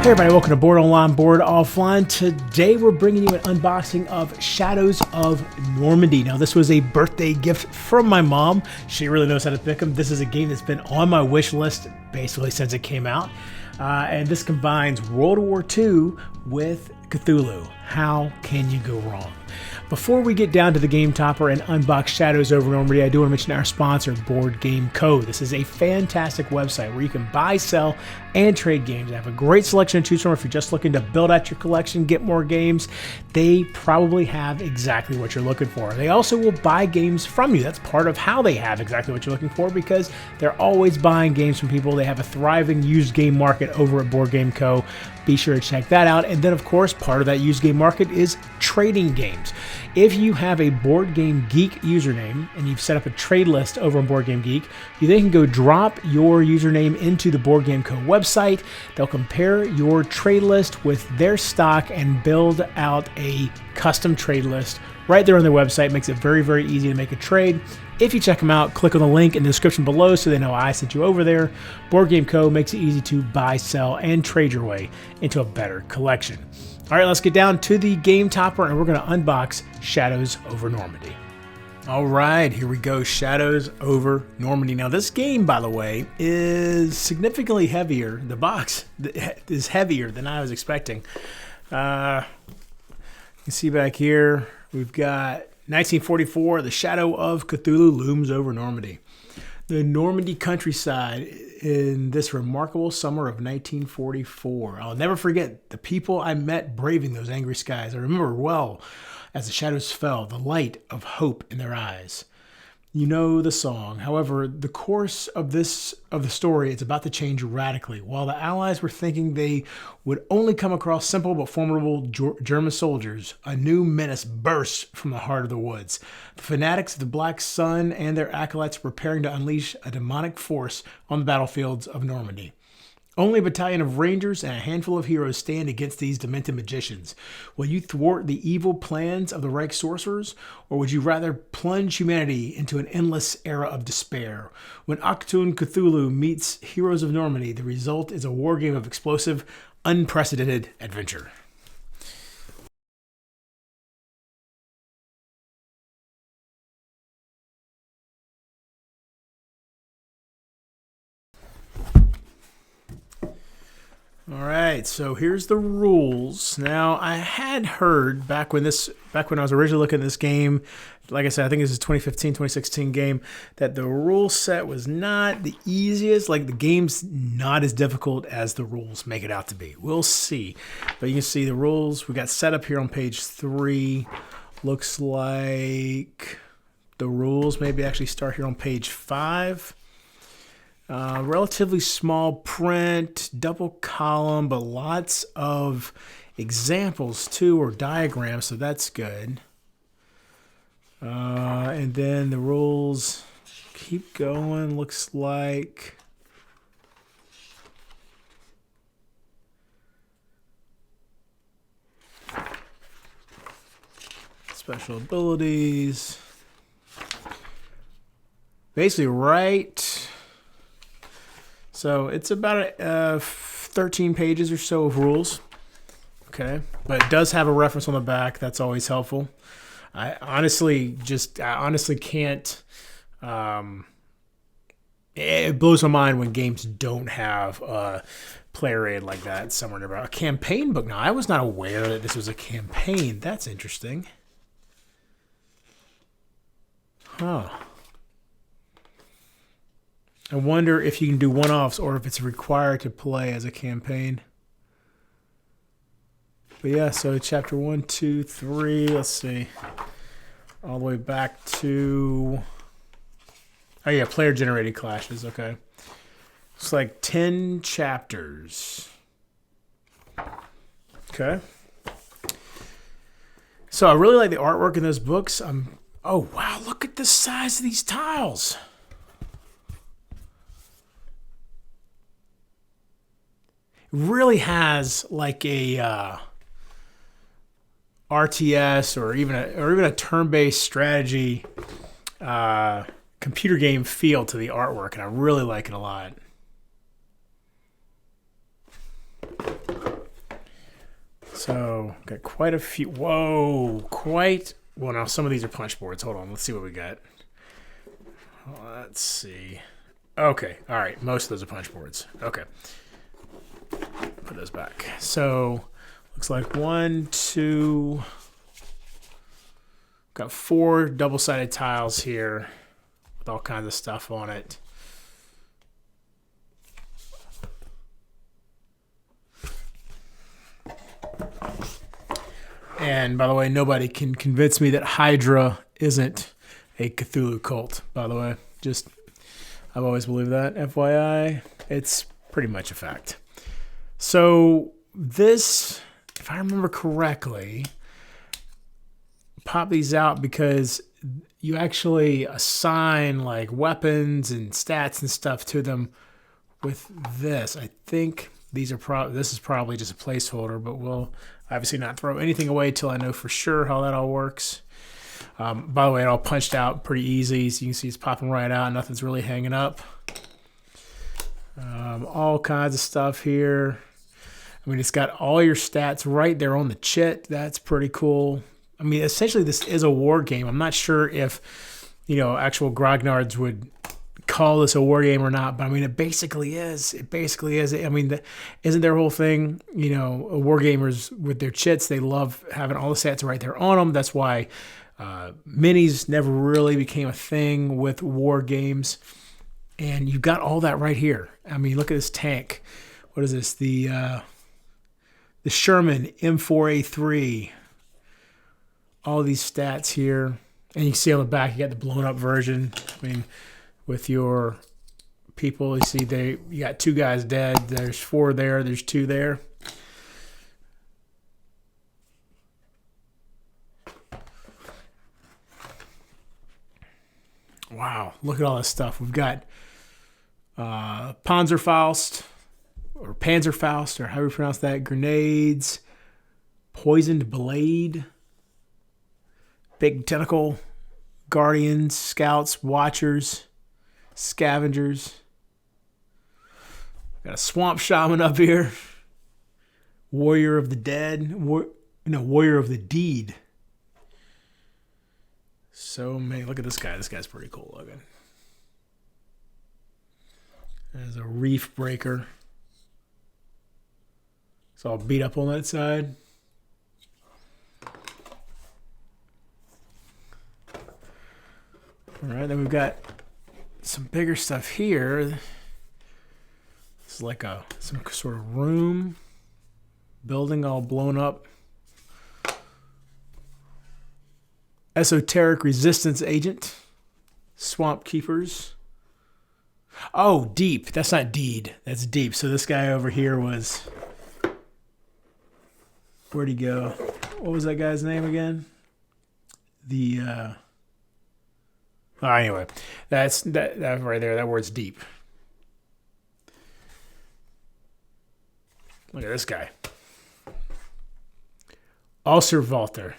Hey everybody, welcome to Board Online, Board Offline. Today we're bringing you an unboxing of Shadows of Normandy. Now this was a birthday gift from my mom. She really knows how to pick them. This is a game that's been on my wish list basically since it came out. And this combines World War II with Cthulhu. How can you go wrong? Before we get down to the game topper and unbox Shadows Over Normandie, I do want to mention our sponsor, Board Game Co. This is a fantastic website where you can buy, sell, and trade games. They have a great selection to choose from if you're just looking to build out your collection, get more games. They probably have exactly what you're looking for. They also will buy games from you. That's part of how they have exactly what you're looking for because they're always buying games from people. They have a thriving used game market over at Board Game Co. Be sure to check that out. And then, of course, part of that used game market is trading games. If you have a Board Game Geek username and you've set up a trade list over on Board Game Geek, you then can go drop your username into the Board Game Co. website. They'll compare your trade list with their stock and build out a custom trade list right there on their website. Makes it very, very easy to make a trade. If you check them out, click on the link in the description below so they know I sent you over there. Board Game Co. makes it easy to buy, sell, and trade your way into a better collection. All right, let's get down to the game topper and we're going to unbox Shadows Over Normandy. All right, here we go, Shadows Over Normandy. Now this game, by the way, is significantly heavier. The box is heavier than I was expecting. You can see back here, we've got 1944, the shadow of Cthulhu looms over Normandy. The Normandy countryside in this remarkable summer of 1944. I'll never forget the people I met braving those angry skies. I remember well as the shadows fell, the light of hope in their eyes. You know the song. However, the course of the story is about to change radically. While the Allies were thinking they would only come across simple but formidable German soldiers, a new menace bursts from the heart of the woods. The fanatics of the Black Sun and their acolytes are preparing to unleash a demonic force on the battlefields of Normandy. Only a battalion of rangers and a handful of heroes stand against these demented magicians. Will you thwart the evil plans of the Reich sorcerers, or would you rather plunge humanity into an endless era of despair? When Achtung Cthulhu meets Heroes of Normandy, the result is a war game of explosive, unprecedented adventure. All right, so here's the rules. Now, I had heard back when I was originally looking at this game, like I said, I think this is 2015, 2016 game, that the rule set was not the easiest. Like the game's not as difficult as the rules make it out to be. We'll see. But you can see the rules we got set up here on page 3. Looks like the rules maybe actually start here on page 5. Relatively small print, double column, but lots of examples too, or diagrams, so that's good. And then the rules keep going, looks like. Special abilities. Basically, right. So it's about 13 pages or so of rules. Okay, but it does have a reference on the back. That's always helpful. I honestly can't. It blows my mind when games don't have a player aid like that somewhere nearby. A campaign book. Now, I was not aware that this was a campaign. That's interesting. Huh. I wonder if you can do one-offs or if it's required to play as a campaign. But yeah, so chapter 1, 2, 3, let's see. All the way back to... Oh yeah, player-generated clashes, okay. It's like 10 chapters. Okay. So I really like the artwork in those books. Oh wow, look at the size of these tiles. Really has like a RTS or even a turn-based strategy computer game feel to the artwork, and I really like it a lot. So got quite a few. Whoa, quite. Well, now some of these are punch boards. Hold on, let's see what we got. Let's see. Okay, all right. Most of those are punch boards. Okay, put those back. So looks like 1, 2. Got 4 double-sided tiles here with all kinds of stuff on it. And by the way, nobody can convince me that Hydra isn't a Cthulhu cult, by the way. Just, I've always believed that. FYI, it's pretty much a fact. So this, if I remember correctly, pop these out because you actually assign like weapons and stats and stuff to them with this. I think these are this is probably just a placeholder, but we'll obviously not throw anything away till I know for sure how that all works. By the way, it all punched out pretty easy. So you can see it's popping right out. Nothing's really hanging up. All kinds of stuff here. I mean, it's got all your stats right there on the chit. That's pretty cool. I mean, essentially, this is a war game. I'm not sure if, actual grognards would call this a war game or not, but I mean, it basically is. It basically is. I mean, isn't their whole thing, war gamers with their chits, they love having all the stats right there on them. That's why minis never really became a thing with war games. And you've got all that right here. I mean, look at this tank. What is this? The Sherman M4A3. All these stats here. And you can see on the back, you got the blown up version. I mean, with your people, you see you got 2 guys dead. There's 4 there. There's 2 there. Wow, look at all this stuff. We've got Panzerfaust, or however you pronounce that, grenades, poisoned blade, big tentacle, guardians, scouts, watchers, scavengers. Got a swamp shaman up here. Warrior of the dead. Warrior of the deed. So many. Look at this guy. This guy's pretty cool looking. There's a reef breaker. It's all beat up on that side. All right, then we've got some bigger stuff here. It's like some sort of room, building all blown up. Esoteric resistance agent, swamp keepers. Oh, deep. That's not deed. That's deep. So this guy over here was. Where'd he go? What was that guy's name again? Anyway, that's that right there. That word's deep. Look at this guy. Walter.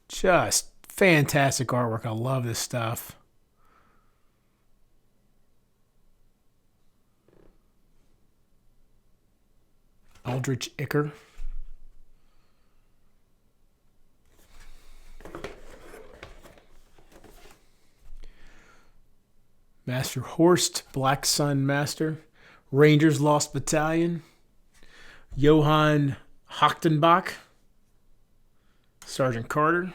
Just fantastic artwork. I love this stuff. Aldrich Icker. Master Horst, Black Sun Master. Rangers Lost Battalion. Johann Hochtenbach. Sergeant Carter.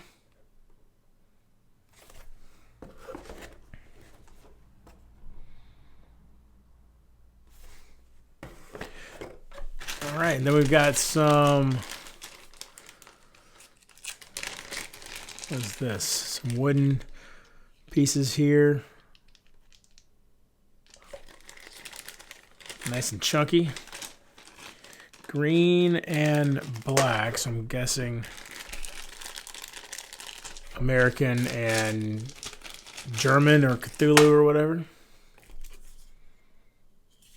All right, and then we've got some, what is this? Some wooden pieces here. Nice and chunky. Green and black, so I'm guessing American and German or Cthulhu or whatever.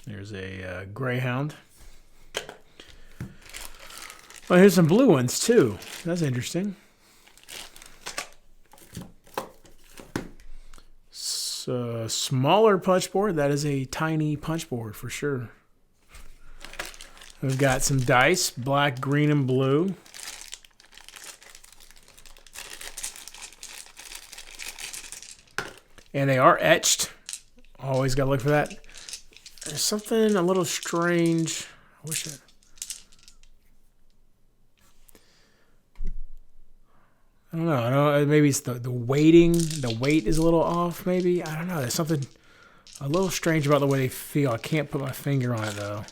There's a Greyhound. Oh, here's some blue ones too. That's interesting. So a smaller punch board. That is a tiny punch board for sure. We've got some dice, black, green, and blue. And they are etched. Always got to look for that. There's something a little strange. I wish I don't know. Maybe it's the weighting. The weight is a little off, maybe. I don't know. There's something a little strange about the way they feel. I can't put my finger on it, though.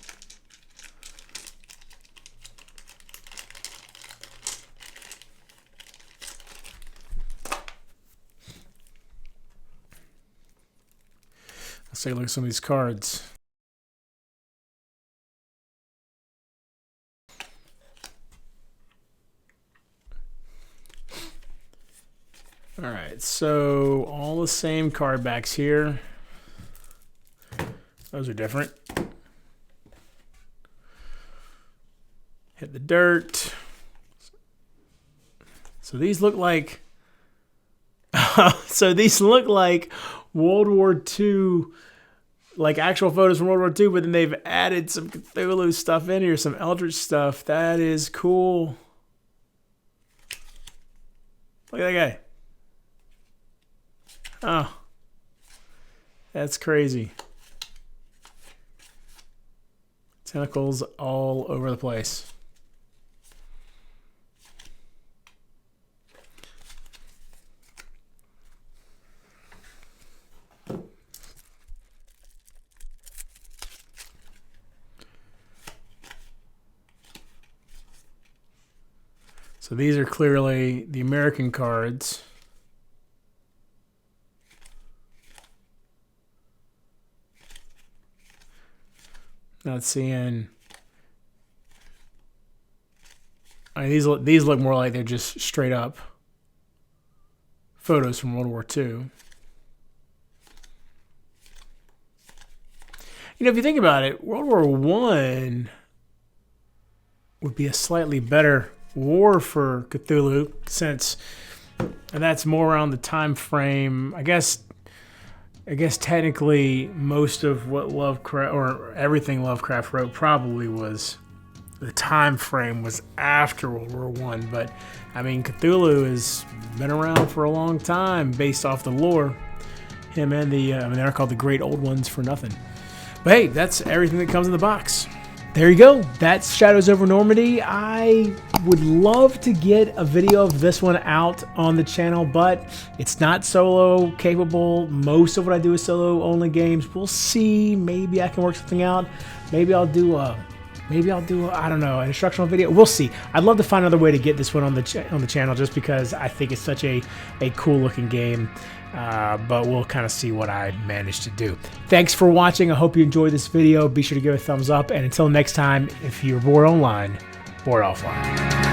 Let's take a look at some of these cards. All right, so all the same card backs here. Those are different. Hit the dirt. So these look like World War II, like actual photos from World War II, but then they've added some Cthulhu stuff in here, some Eldritch stuff. That is cool. Look at that guy. Oh, that's crazy. Tentacles all over the place. So these are clearly the American cards. Not seeing. I mean, these look more like they're just straight up photos from World War II. You know, if you think about it, World War I would be a slightly better war for Cthulhu, since, and that's more around the time frame. I guess technically most of what Lovecraft, or everything Lovecraft wrote, probably was, the time frame was after World War I. But I mean, Cthulhu has been around for a long time based off the lore. Him and the, I mean, they're called the Great Old Ones for nothing. But hey, that's everything that comes in the box. There you go. That's Shadows Over Normandy. I would love to get a video of this one out on the channel, but it's not solo capable. Most of what I do is solo only games. We'll see. Maybe I can work something out. Maybe I'll do I don't know, an instructional video. We'll see. I'd love to find another way to get this one on the channel, just because I think it's such a cool looking game. But we'll kind of see what I manage to do. Thanks for watching. I hope you enjoyed this video. Be sure to give it a thumbs up. And until next time, if you're bored online, bored offline.